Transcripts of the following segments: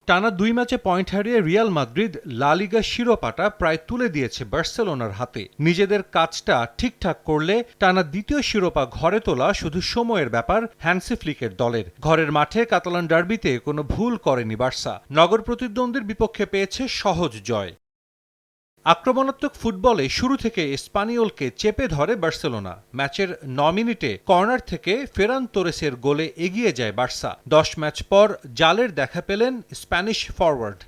টানা ২ ম্যাচে পয়েন্ট হারিয়ে রিয়াল মাদ্রিদ লা লিগার শিরোপাটা প্রায় তুলে দিয়েছে বার্সেলোনার হাতে। নিজেদের কাজটা ঠিকঠাক করলে টানা দ্বিতীয় শিরোপা ঘরে তোলা শুধু সময়ের ব্যাপার হ্যান্সি ফ্লিকের দলের। ঘরের মাঠে কাতালান ডার্বিতে কোনো ভুল করেনি বার্সা, নগর প্রতিদ্বন্দ্বীর বিপক্ষে পেয়েছে সহজ জয়। আক্রমণাত্মক ফুটবলে শুরু থেকে স্পানিওলকে চেপে ধরে বার্সেলোনা। ম্যাচের ৯ মিনিটে কর্নার থেকে ফেরান তোরেসের গোলে এগিয়ে যায় বার্সা। ১০ ম্যাচ পর জালের দেখা পেলেন স্প্যানিশ ফরওয়ার্ড।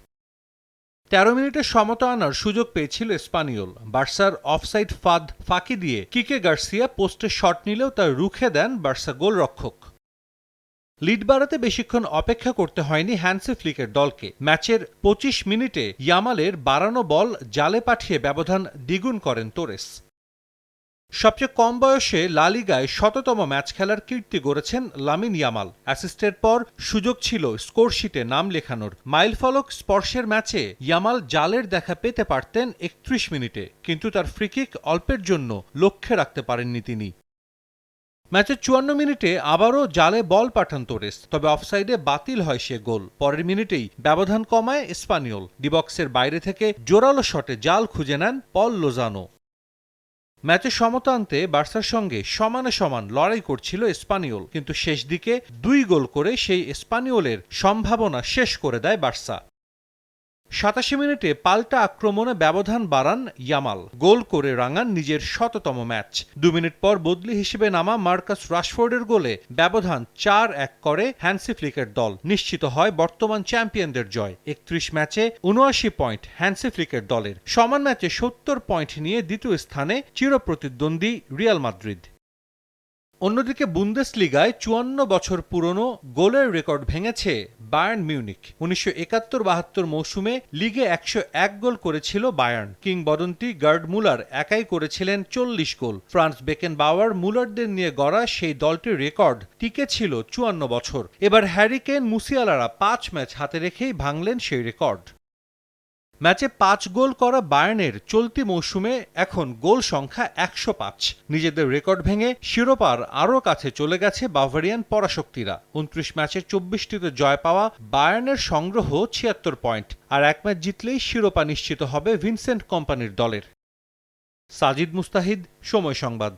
১৩ মিনিটে সমতা আনার সুযোগ পেয়েছিল স্পানিওল। বার্সার অফসাইড ফাঁকি দিয়ে কিকে গার্সিয়া পোস্টে শট নিলেও তা রুখে দেন বার্সা গোলরক্ষক। লিড বাড়াতে বেশিক্ষণ অপেক্ষা করতে হয়নি হ্যান্সি ফ্লিকের দলকে। ম্যাচের ২৫ মিনিটে ইয়ামালের বাড়ানো বল জালে পাঠিয়ে ব্যবধান দ্বিগুণ করেন তোরেস। সবচেয়ে কম বয়সে লা লিগায় শততম ম্যাচ খেলার কীর্তি গড়েছেন লামিন ইয়ামাল। অ্যাসিস্টের পর সুযোগ ছিল স্কোরশিটে নাম লেখানোর। মাইলফলক স্পর্শের ম্যাচে ইয়ামাল জালের দেখা পেতে পারতেন ৩১ মিনিটে, কিন্তু তার ফ্রিকিক অল্পের জন্য লক্ষ্যে রাখতে পারেননি তিনি। ম্যাচের ৫৪ মিনিটে আবারও জালে বল পাঠান তোরেস, তবে অফসাইডে বাতিল হয় সে গোল। পরের মিনিটেই ব্যবধান কমায় স্পানিওল। ডিবক্সের বাইরে থেকে জোরালো শটে জাল খুঁজে নেন পল লোজানো। ম্যাচে সমতা আনতে বার্সার সঙ্গে সমানে সমান লড়াই করছিল স্পানিওল, কিন্তু শেষ দিকে ২ গোল করে সেই স্পানিওলের সম্ভাবনা শেষ করে দেয় বার্সা। ৮৭ মিনিটে পাল্টা আক্রমণে ব্যবধান বাড়ান ইয়ামাল, গোল করে রাঙান নিজের শততম ম্যাচ। ২ মিনিট পর বদলি হিসেবে নামা মার্কাস রাশফোর্ডের গোলে ব্যবধান ৪-১ করে হ্যান্সি ফ্লিকের দল। নিশ্চিত হয় বর্তমান চ্যাম্পিয়নদের জয়। ৩১ ম্যাচে ৭৯ পয়েন্ট হ্যান্সি ফ্লিকের দলের। সমান ম্যাচে ৭০ পয়েন্ট নিয়ে দ্বিতীয় স্থানে চিরপ্রতিদ্বন্দ্বী রিয়াল মাদ্রিদ। অন্যদিকে বুন্দেসলিগায় ৫৪ বছর পুরনো গোলের রেকর্ড ভেঙেছে বায়ার্ন মিউনিখ। ১৯৭১-৭২ মৌসুমে লিগে ১০১ গোল করেছিল বায়ার্ন। কিংবদন্তি গার্ড মুলার একাই করেছিলেন ৪০ গোল। ফ্রান্স বেকেনবাওয়ার মুলারদের নিয়ে গড়া সেই দলটির রেকর্ড টিকে ছিল ৫৪ বছর। এবার হ্যারি কেন মুসিয়ালারা ৫ ম্যাচ হাতে রেখেই ভাঙলেন সেই রেকর্ড। ম্যাচে ৫ গোল করা বায়ার্নের চলতি মৌসুমে এখন গোল সংখ্যা ১০৫। নিজেদের রেকর্ড ভেঙে শিরোপার আরও কাছে চলে গেছে বাভারিয়ান পরাশক্তিরা। ২৯ ম্যাচের ২৪টিতে জয় পাওয়া বায়ার্নের সংগ্রহ ৭৬ পয়েন্ট, আর এক ম্যাচ জিতলেই শিরোপা নিশ্চিত হবে ভিনসেন্ট কম্পানির দলের। সাজিদ মুস্তাহিদ, সময় সংবাদ।